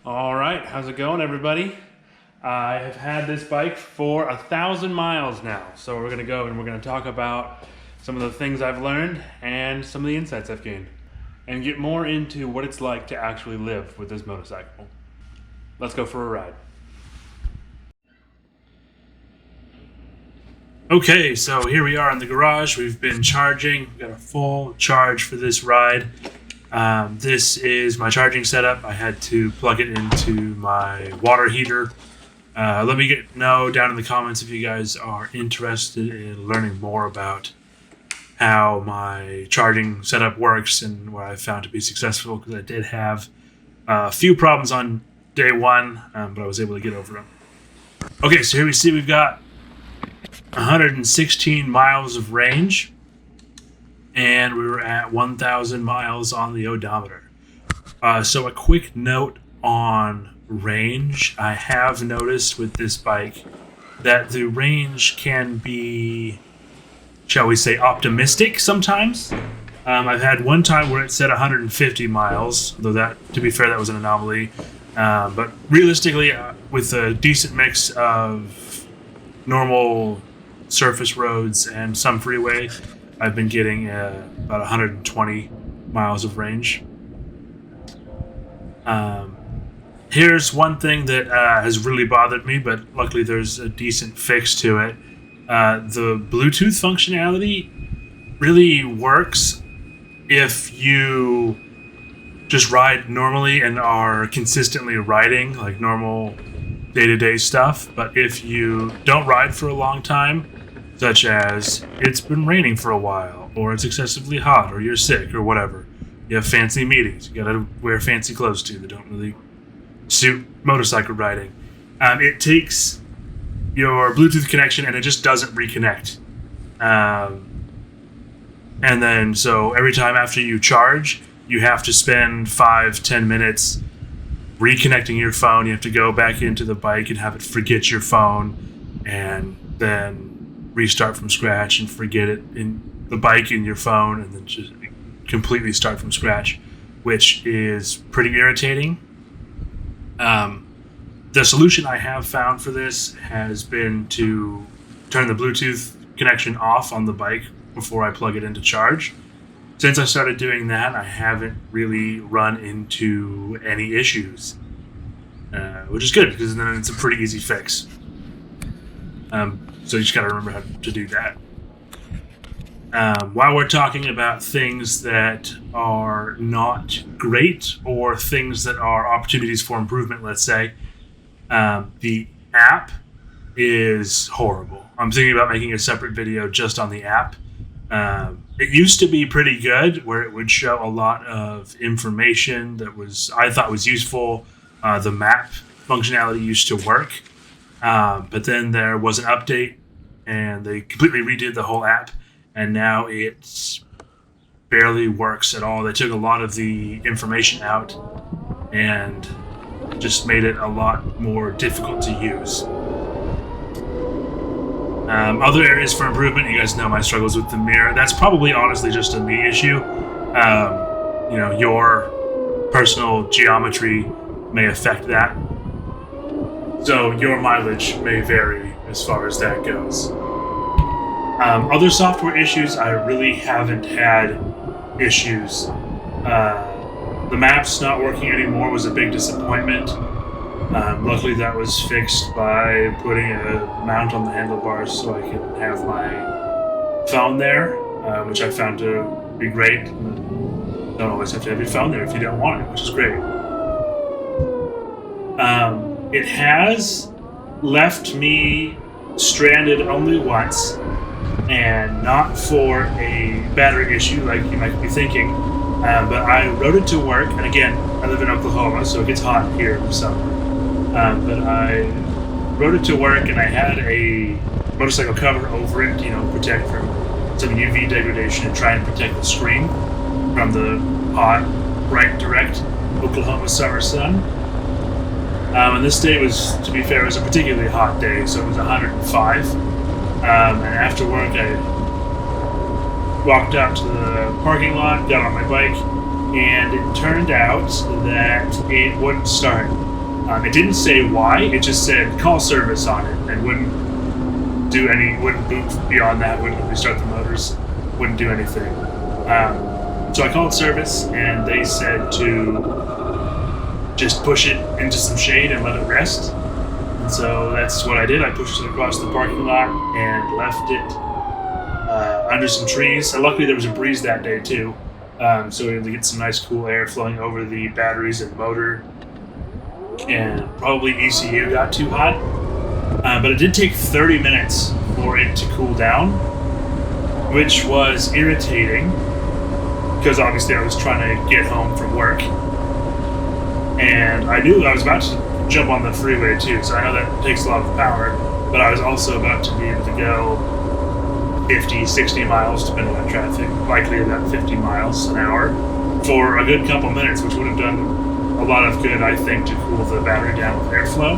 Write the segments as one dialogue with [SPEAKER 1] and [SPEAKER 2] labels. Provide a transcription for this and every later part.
[SPEAKER 1] All right, how's it going, everybody? I have had this bike for 1,000 miles now, so we're gonna go and we're gonna talk about some of the things I've learned and some of the insights I've gained, and get more into what it's like to actually live with this motorcycle. Let's go for a ride. Okay, so here we are in the garage. We've been charging. We've got a full charge for this ride. This is my charging setup. I had to plug it into my water heater. Let me know down in the comments if you guys are interested in learning more about how my charging setup works and what I found to be successful, because I did have a few problems on day one, but I was able to get over them. Okay, so here we see we've got 116 miles of range, and we were at 1,000 miles on the odometer. So a quick note on range. I have noticed with this bike that the range can be, shall we say, optimistic sometimes. I've had one time where it said 150 miles, though that, to be fair, that was an anomaly. But realistically, with a decent mix of normal surface roads and some freeway, I've been getting about 120 miles of range. Here's one thing that has really bothered me, but luckily there's a decent fix to it. The Bluetooth functionality really works if you just ride normally and are consistently riding, like normal day-to-day stuff. But if you don't ride for a long time, such as it's been raining for a while, or it's excessively hot, or you're sick, or whatever, you have fancy meetings, you gotta wear fancy clothes too that don't really suit motorcycle riding. It takes your Bluetooth connection and it just doesn't reconnect. And then, so every time after you charge, you have to spend 5-10 minutes reconnecting your phone. You have to go back into the bike and have it forget your phone, and then restart from scratch and forget it in the bike in your phone, and then just completely start from scratch, which is pretty irritating. The solution I have found for this has been to turn the Bluetooth connection off on the bike before I plug it into charge. Since I started doing that, I haven't really run into any issues, which is good, because then it's a pretty easy fix. So you just got to remember how to do that. While we're talking about things that are not great, or things that are opportunities for improvement, let's say, the app is horrible. I'm thinking about making a separate video just on the app. It used to be pretty good, where it would show a lot of information that I thought was useful. The map functionality used to work. But then there was an update, and they completely redid the whole app, and now it barely works at all. They took a lot of the information out and just made it a lot more difficult to use. Other areas for improvement, you guys know my struggles with the mirror. That's probably honestly just a me issue. Your personal geometry may affect that. So your mileage may vary as far as that goes. Other software issues, I really haven't had issues. The maps not working anymore was a big disappointment. Luckily that was fixed by putting a mount on the handlebars so I can have my phone there, which I found to be great. You don't always have to have your phone there if you don't want it, which is great. It has left me stranded only once, and not for a battery issue like you might be thinking, but I rode it to work, and again, I live in Oklahoma, so it gets hot here in the summer. But I rode it to work, and I had a motorcycle cover over it, protect from some UV degradation and try and protect the screen from the hot, bright, direct Oklahoma summer sun. And this day was, to be fair, it was a particularly hot day, so it was 105. And after work, I walked out to the parking lot, got on my bike, and it turned out that it wouldn't start. It didn't say why. It just said call service on it, and wouldn't boot beyond that. Wouldn't restart the motors. Wouldn't do anything. So I called service, and they said to just push it into some shade and let it rest. And so that's what I did. I pushed it across the parking lot and left it under some trees. And luckily there was a breeze that day too, so we were able to get some nice cool air flowing over the batteries and motor. And probably ECU got too hot, but it did take 30 minutes for it to cool down, which was irritating because obviously I was trying to get home from work, and I knew I was about to jump on the freeway too, so I know that takes a lot of power, but I was also about to be able to go 50, 60 miles depending on traffic, likely about 50 miles an hour for a good couple minutes, which would have done a lot of good, I think, to cool the battery down with airflow.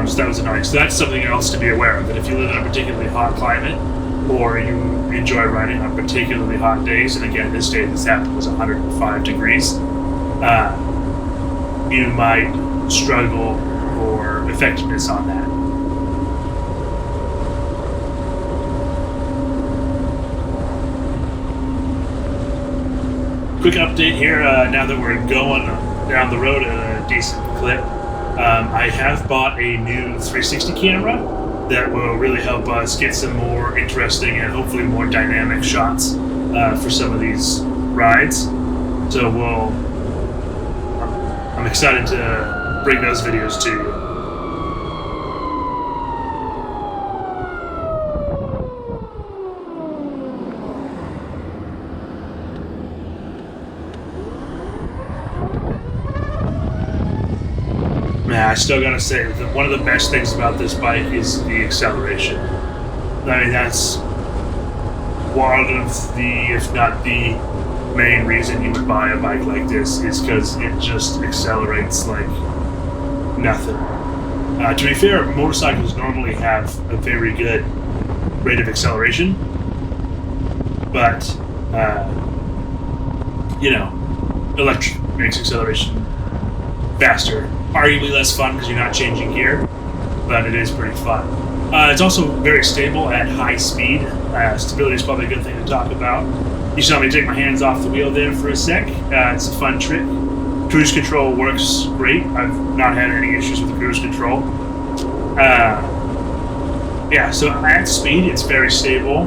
[SPEAKER 1] So that was annoying. So that's something else to be aware of, that if you live in a particularly hot climate or you enjoy riding on particularly hot days, and again, this day this happened was 105 degrees, you might struggle for effectiveness on that. Quick update here, now that we're going down the road at a decent clip. I have bought a new 360 camera that will really help us get some more interesting and hopefully more dynamic shots for some of these rides. So I'm excited to bring those videos to you. I still gotta say that one of the best things about this bike is the acceleration. I mean, that's one of the, if not the main reason you would buy a bike like this, is because it just accelerates like nothing. To be fair, motorcycles normally have a very good rate of acceleration, but electric makes acceleration faster. Arguably less fun because you're not changing gear, but it is pretty fun. It's also very stable at high speed. Stability is probably a good thing to talk about. You saw me take my hands off the wheel there for a sec. It's a fun trick. Cruise control works great. I've not had any issues with the cruise control. So at speed, it's very stable.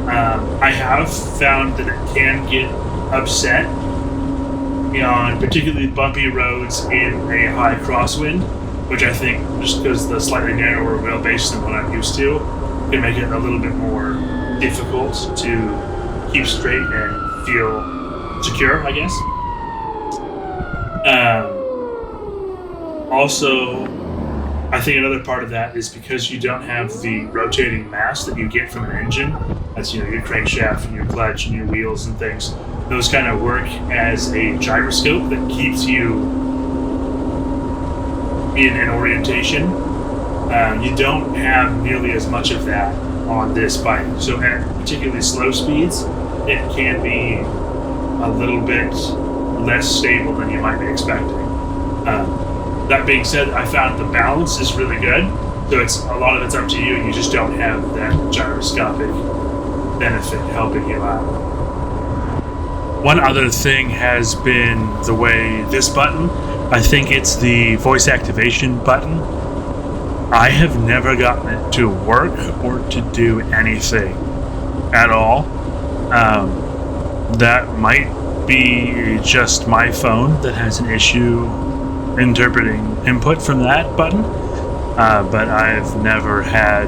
[SPEAKER 1] I have found that it can get upset on particularly bumpy roads in a high crosswind, which I think, just because the slightly narrower wheelbase than what I'm used to, can make it a little bit more difficult to keep straight and feel secure, I guess. Also, I think another part of that is because you don't have the rotating mass that you get from an engine. That's, your crankshaft and your clutch and your wheels and things. Those kind of work as a gyroscope that keeps you in an orientation. You don't have nearly as much of that on this bike. So at particularly slow speeds, it can be a little bit less stable than you might be expecting. That being said, I found the balance is really good. So a lot of it's up to you, and you just don't have that gyroscopic benefit helping you out. One other thing has been the way this button, I think it's the voice activation button. I have never gotten it to work or to do anything at all. That might be just my phone that has an issue interpreting input from that button, but I've never had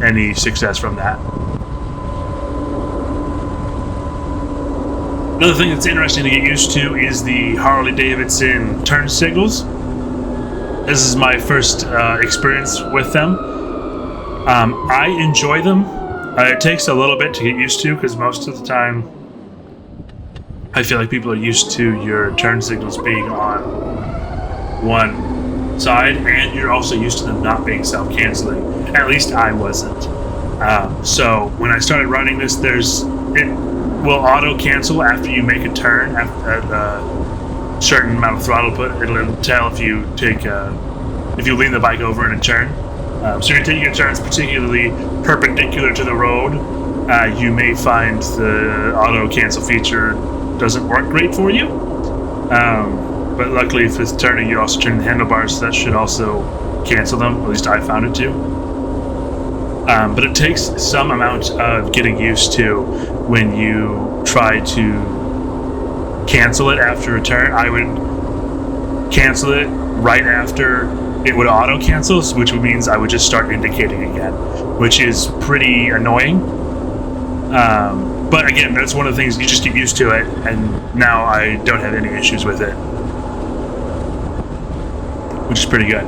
[SPEAKER 1] any success from that. Another thing that's interesting to get used to is the Harley-Davidson turn signals. This is my first experience with them. I enjoy them. It takes a little bit to get used to because most of the time I feel like people are used to your turn signals being on one side, and you're also used to them not being self-canceling. At least I wasn't. So when I started running this, it will auto cancel after you make a turn at certain amount of throttle put. It'll tell if you if you lean the bike over in a turn. So you're taking your turns particularly perpendicular to the road. You may find the auto cancel feature doesn't work great for you. But luckily with turning, you also turn the handlebars, so that should also cancel them. At least I found it to. But it takes some amount of getting used to when you try to cancel it after a turn. I would cancel it right after it would auto cancel, which means I would just start indicating again, which is pretty annoying. But again, that's one of the things, you just get used to it, and now I don't have any issues with it, which is pretty good.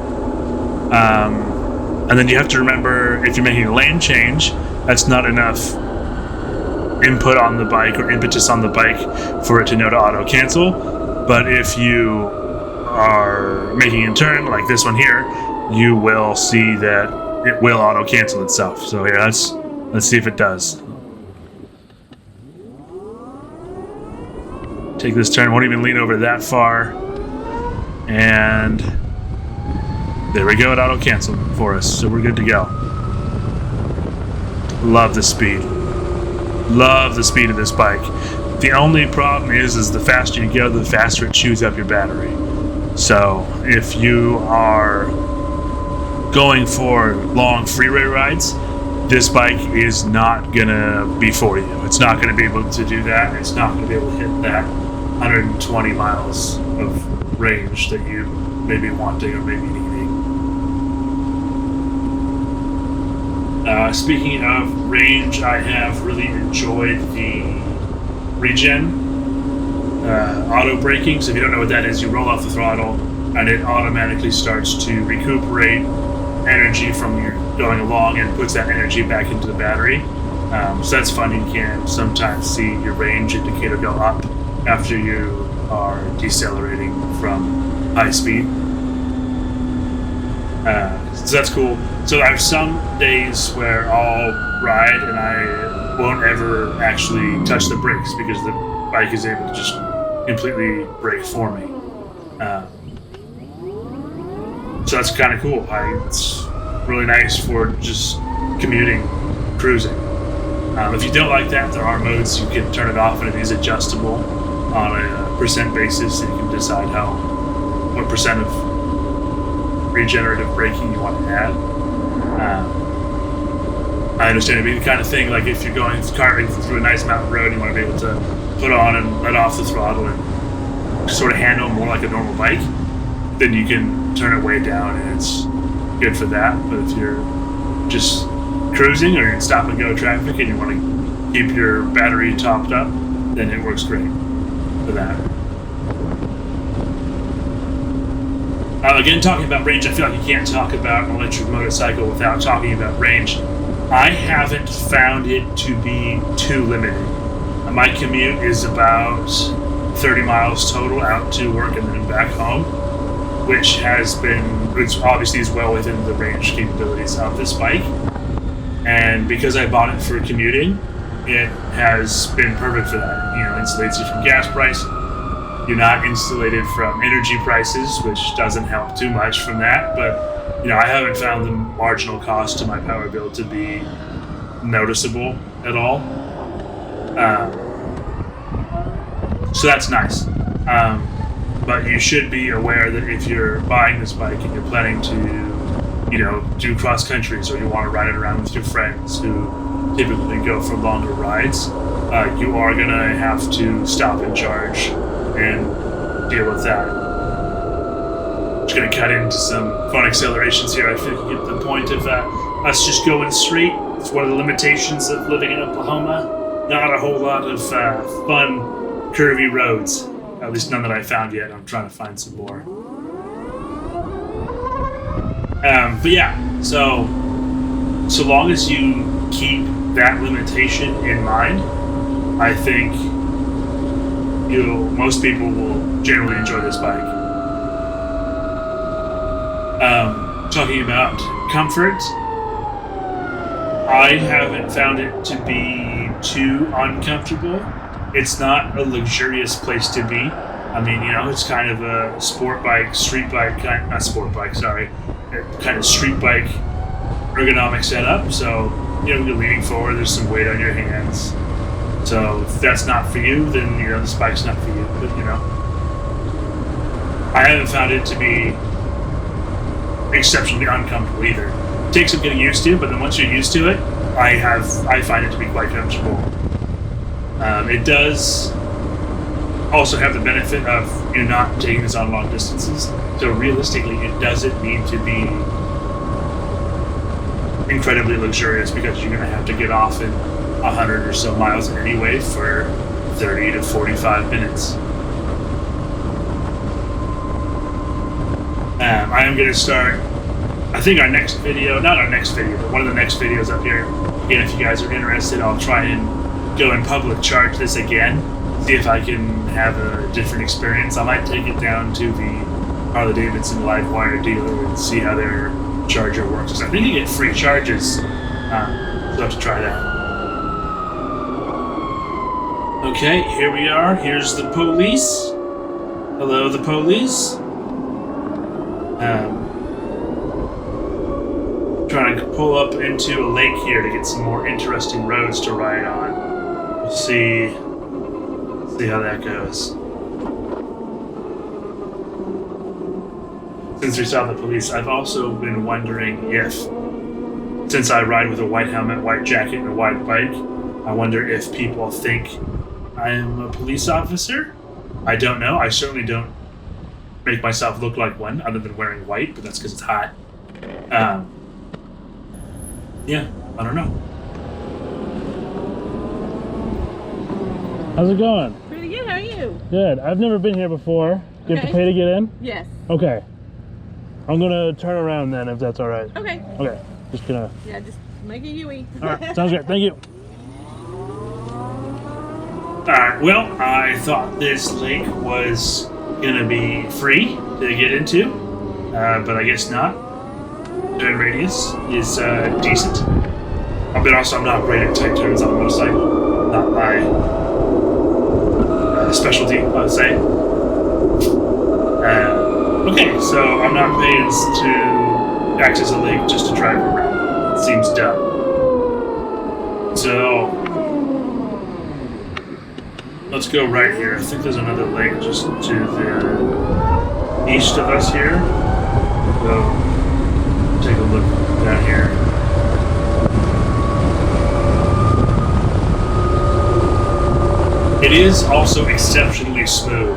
[SPEAKER 1] And then you have to remember, if you're making a lane change, that's not enough input on the bike or impetus on the bike for it to know to auto cancel. But if you are making a turn like this one here, you will see that it will auto cancel itself. So here, let's see if it does. Take this turn, won't even lean over that far, and there we go, it auto canceled for us, so we're good to go. Love the speed. Love the speed of this bike. The only problem is the faster you go, the faster it chews up your battery. So if you are going for long freeway rides, this bike is not gonna be for you. It's not gonna be able to do that. It's not gonna be able to hit that 120 miles of range that you may be wanting or maybe needing. Speaking of range, I have really enjoyed the regen auto braking. So if you don't know what that is, you roll off the throttle and it automatically starts to recuperate energy from your going along and puts that energy back into the battery. So that's fun. You can sometimes see your range indicator go up after you are decelerating from high speed. So that's cool. So I have some days where I'll ride and I won't ever actually touch the brakes because the bike is able to just completely brake for me. So that's kind of cool. It's really nice for just commuting, cruising. If you don't like that, there are modes you can turn it off, and it is adjustable on a percent basis, and you can decide what percent of regenerative braking you want to add. I understand it'd be the kind of thing like if you're carving through a nice mountain road, you want to be able to put on and let off the throttle and sort of handle more like a normal bike, then you can turn it way down and it's good for that. But if you're just cruising or you're in stop and go traffic and you want to keep your battery topped up, then it works great for that. Again, talking about range, I feel like you can't talk about an electric motorcycle without talking about range. I haven't found it to be too limited. My commute is about 30 miles total out to work and then back home, which obviously is well within the range capabilities of this bike. And because I bought it for commuting, it has been perfect for that. Insulates you from gas price. You're not insulated from energy prices, which doesn't help too much from that. But I haven't found the marginal cost to my power bill to be noticeable at all. So that's nice. But you should be aware that if you're buying this bike and you're planning to, do cross countries or you want to ride it around with your friends who typically go for longer rides, you are going to have to stop and charge and deal with that. Just going to cut into some fun accelerations here. I think you get the point of us just going straight. It's one of the limitations of living in Oklahoma. Not a whole lot of fun, curvy roads. At least none that I found yet. I'm trying to find some more. But yeah, so long as you keep that limitation in mind, I think most people will generally enjoy this bike. Talking about comfort, I haven't found it to be too uncomfortable. It's not a luxurious place to be. I mean, it's kind of a sport bike, street bike, not sport bike, sorry, kind of street bike ergonomic setup. So, you're leaning forward, there's some weight on your hands. So if that's not for you, then, this bike's not for you. But, I haven't found it to be exceptionally uncomfortable either. It takes some getting used to, but then once you're used to it, I find it to be quite comfortable. It does also have the benefit of not taking this on long distances. So realistically, it doesn't need to be incredibly luxurious because you're going to have to get off in 100 or so miles anyway for 30 to 45 minutes. I am going to start, I think not our next video, but one of the next videos up here. Again, if you guys are interested, I'll try and go in public charge this again, see if I can have a different experience. I might take it down to the Harley-Davidson LiveWire dealer and see how their charger works. Because I think you get free charges, so I'll have to try that. Okay, here we are. Here's the police. Hello, the police. Trying to pull up into a lake here to get some more interesting roads to ride on. We'll see how that goes. Since we saw the police, I've also been wondering if, since I ride with a white helmet, white jacket, and a white bike, I wonder if people think I'm a police officer. I don't know. I certainly don't make myself look like one, other than wearing white, but that's because it's hot. Yeah, I don't know.
[SPEAKER 2] How's it going?
[SPEAKER 3] Pretty good, how are you?
[SPEAKER 2] Good. I've never been here before. Do you have to pay to get in?
[SPEAKER 3] Yes.
[SPEAKER 2] Okay. I'm gonna turn around then, if that's alright.
[SPEAKER 3] Okay.
[SPEAKER 2] Okay. Just gonna...
[SPEAKER 3] Yeah, just make it Yui.
[SPEAKER 2] Alright, sounds good. Thank you.
[SPEAKER 1] Alright, well, I thought this lake was gonna be free to get into, but I guess not. Turn radius is decent. But also I'm not great at tight turns on a motorcycle. Not my specialty, I would say. Okay, so I'm not paying to access a lake just to drive around. It seems dumb. So let's go right here. I think there's another lake just to the east of us here. So take a look down here. It is also exceptionally smooth.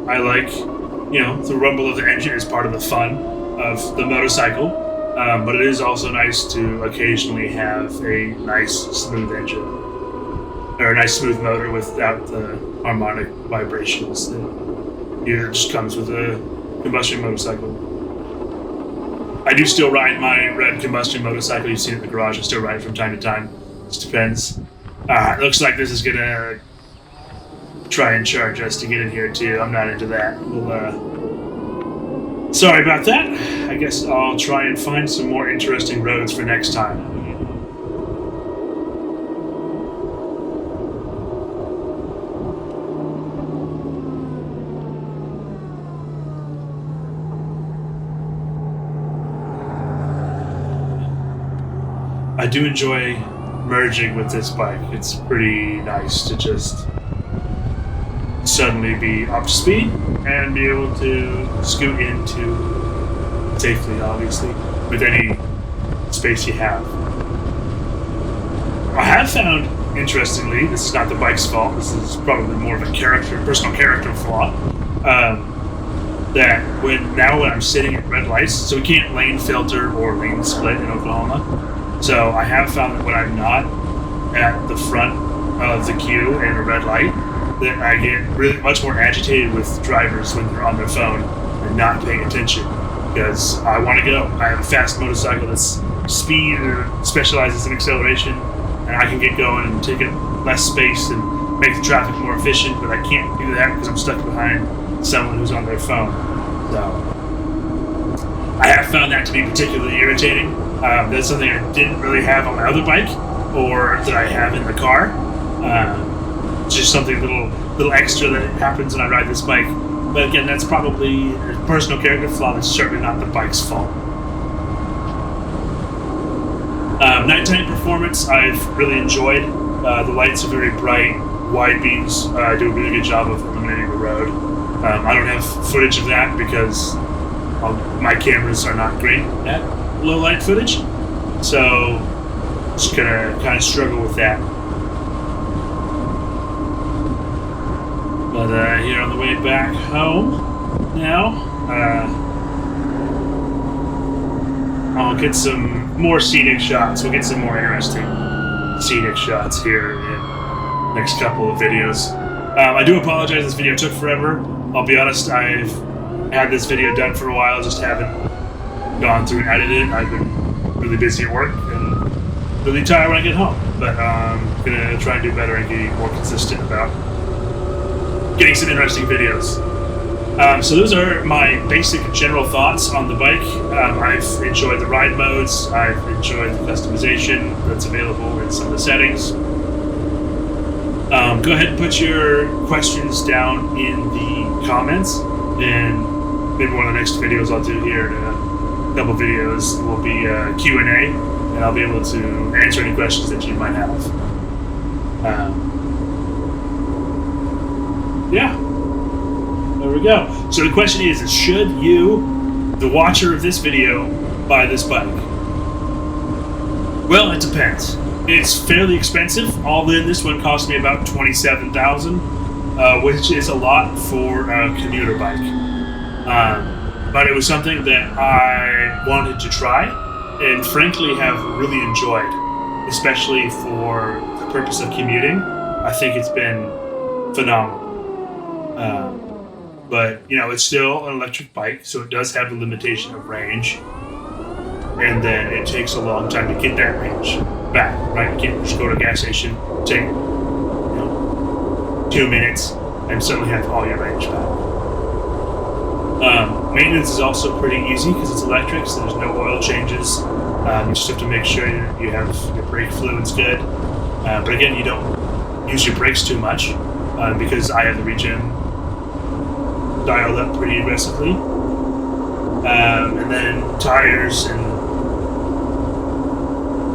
[SPEAKER 1] I like, the rumble of the engine is part of the fun of the motorcycle, but it is also nice to occasionally have a nice smooth engine, or a nice smooth motor without the harmonic vibrations that just comes with a combustion motorcycle. I do still ride my red combustion motorcycle. You've seen it in the garage. I still ride it from time to time. Just depends. It looks like this is gonna try and charge us to get in here too. I'm not into that. Sorry about that. I guess I'll try and find some more interesting roads for next time. I do enjoy merging with this bike. It's pretty nice to just suddenly be up to speed and be able to scoot into safely, obviously, with any space you have. I have found, interestingly, this is not the bike's fault, this is probably more of a personal character flaw, that when I'm sitting at red lights, so we can't lane filter or lane split in Oklahoma. So I have found that when I'm not at the front of the queue in a red light, that I get really much more agitated with drivers when they're on their phone and not paying attention, because I want to go. I have a fast motorcycle that's speed or specializes in acceleration, and I can get going and take up less space and make the traffic more efficient, but I can't do that because I'm stuck behind someone who's on their phone. So I have found that to be particularly irritating. That's something I didn't really have on my other bike, or that I have in the car. Just something little extra that happens when I ride this bike. But again, that's probably a personal character flaw. That's certainly not the bike's fault. Nighttime performance, I've really enjoyed. The lights are very bright. Wide beams do a really good job of illuminating the road. I don't have footage of that because my cameras are not great at low light footage. So just gonna kind of struggle with that. But here on the way back home now, I'll get some more scenic shots. We'll get some more interesting scenic shots here in the next couple of videos. I do apologize, this video took forever. I'll be honest, I've had this video done for a while, just haven't gone through and edited it. I've been really busy at work and really tired when I get home. But I'm gonna try and do better and get more consistent about getting some interesting videos. So those are my basic general thoughts on the bike. I've enjoyed the ride modes. I've enjoyed the customization that's available in some of the settings. Go ahead and put your questions down in the comments, and maybe one of the next videos I'll do here in a couple videos will be a Q&A, and I'll be able to answer any questions that you might have. Yeah. There we go. So the question is should you, the watcher of this video, buy this bike? Well, it depends. It's fairly expensive. All in, this one cost me about $27,000, which is a lot for a commuter bike. But it was something that I wanted to try and frankly have really enjoyed, especially for the purpose of commuting. I think it's been phenomenal. But, you know, it's still an electric bike, so it does have the limitation of range. And then it takes a long time to get that range back, right? You can't just go to a gas station, take 2 minutes, and suddenly have all your range back. Maintenance is also pretty easy because it's electric, so there's no oil changes. You just have to make sure you have your brake fluids good. But again, you don't use your brakes too much because I have the regen dialed up pretty aggressively. And then tires, and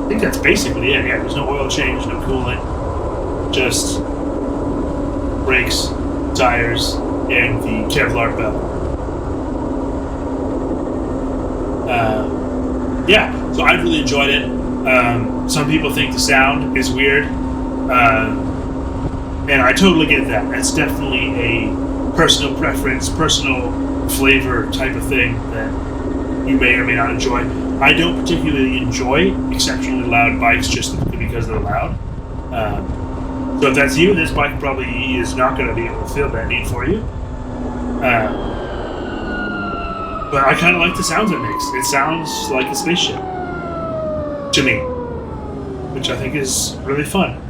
[SPEAKER 1] I think that's basically it. Yeah, there's no oil change, no coolant, just brakes, tires, and the Kevlar belt. Yeah, so I've really enjoyed it. Some people think the sound is weird, and I totally get that. That's definitely a personal preference, personal flavor type of thing that you may or may not enjoy. I don't particularly enjoy exceptionally loud bikes just because they're loud. So if that's you, this bike probably is not going to be able to fill that need for you. But I kind of like the sounds it makes. It sounds like a spaceship to me, which I think is really fun.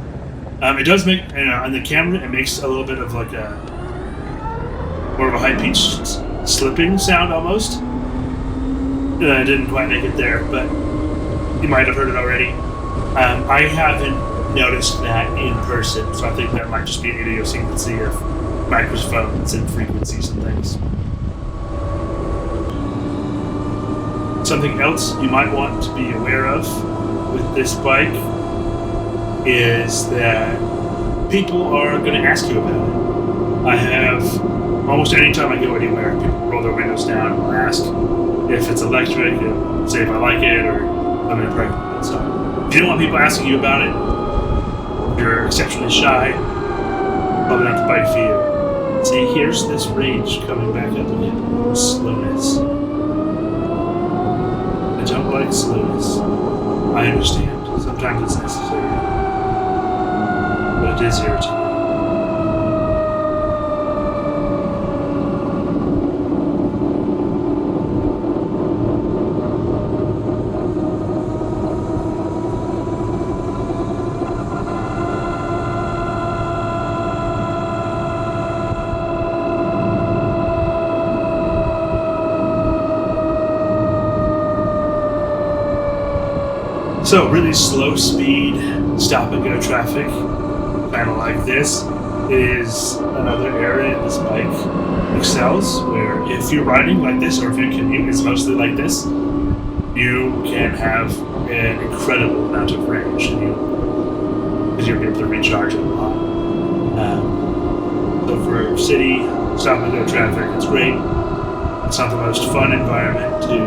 [SPEAKER 1] It does make, on the camera, it makes a little bit of like a more of a high-pitched slipping sound almost. I didn't quite make it there, but you might have heard it already. I haven't noticed that in person, so I think that might just be an idiosyncrasy of microphones and frequencies and things. Something else you might want to be aware of with this bike is that people are going to ask you about it. I have, almost any time I go anywhere, people roll their windows down and ask if it's electric and say if I like it or I'm going to pregnant it. So if you don't want people asking you about it, if you're exceptionally shy, probably not the bike for you. See, here's this range coming back up again. Slowness. I don't like slowness. I understand. Sometimes it's necessary. But it is irritating. So really slow speed stop and go traffic, kind of like this, is another area this bike excels, where if you're riding like this, or if your commute is mostly like this, you can have an incredible amount of range, because you'll be able to recharge it a lot. So for city stop and go traffic, it's great. It's not the most fun environment to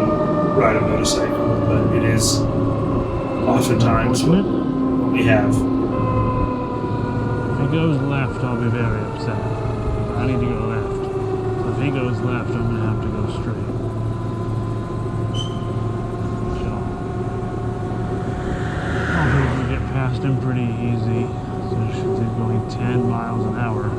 [SPEAKER 1] ride a motorcycle, but it is oftentimes what we have.
[SPEAKER 2] If he goes left, I'll be very upset. I need to go left. So if he goes left, I'm gonna have to go straight. So I'll be able to get past him pretty easy. So I should be going 10 miles an hour.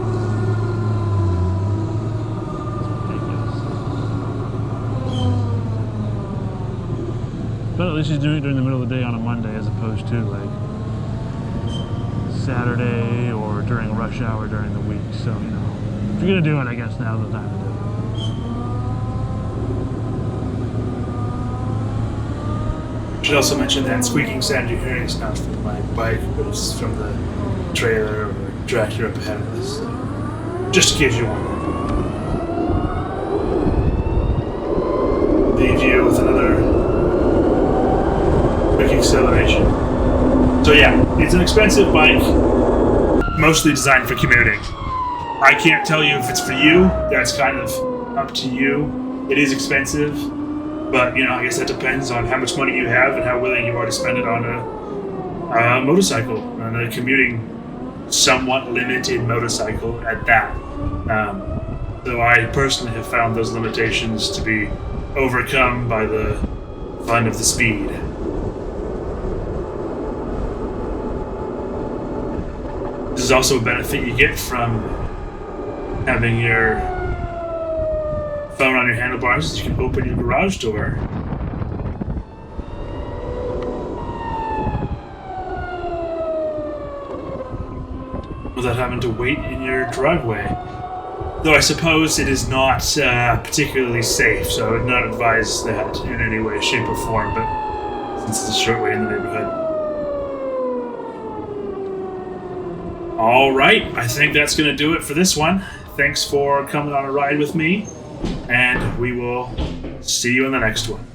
[SPEAKER 2] But at least he's doing it during the middle of the day on a Monday as opposed to like Saturday or during rush hour during the week. So, you know, if you're gonna do it, I guess now's the time to do
[SPEAKER 1] I should also mention that squeaking sound you're hearing is not from my bike, but it's from the trailer or tractor up ahead of us. So just in case you wonder. Leave you with another quick acceleration. So yeah, it's an expensive bike, mostly designed for commuting. I can't tell you if it's for you. That's kind of up to you. It is expensive, but you know, I guess that depends on how much money you have and how willing you are to spend it on a motorcycle, on a commuting, somewhat limited motorcycle at that. Though I personally have found those limitations to be overcome by the fun of the speed. This is also a benefit you get from having your phone on your handlebars. You can open your garage door without having to wait in your driveway. Though I suppose it is not particularly safe, so I would not advise that in any way, shape, or form, but since it's a short way in the neighborhood. Alright, I think that's going to do it for this one. Thanks for coming on a ride with me, and we will see you in the next one.